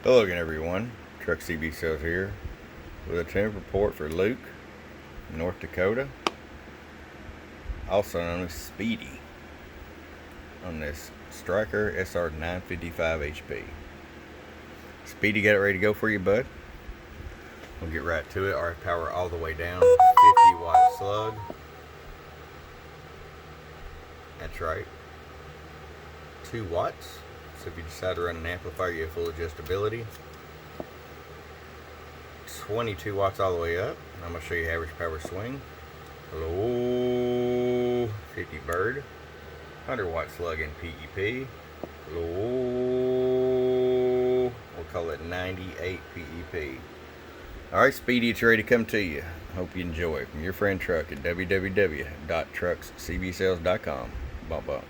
Hello again, everyone. Truck CB Sales here with a tune report for Luke, North Dakota, also known as Speedy, on this Stryker SR-955HP. Speedy, got it ready to go for you, bud? We'll get right to it. RF power all the way down. 50-watt slug. That's right. 2 watts. So if you decide to run an amplifier, you have full adjustability. 22 watts all the way up. I'm going to show you average power swing. Low 50 bird. 100 watt slug in PEP. Low, we'll call it 98 PEP. Alright, Speedy, it's ready to come to you. Hope you enjoy. From your friend Truck at www.truckscbsales.com. Bump bump.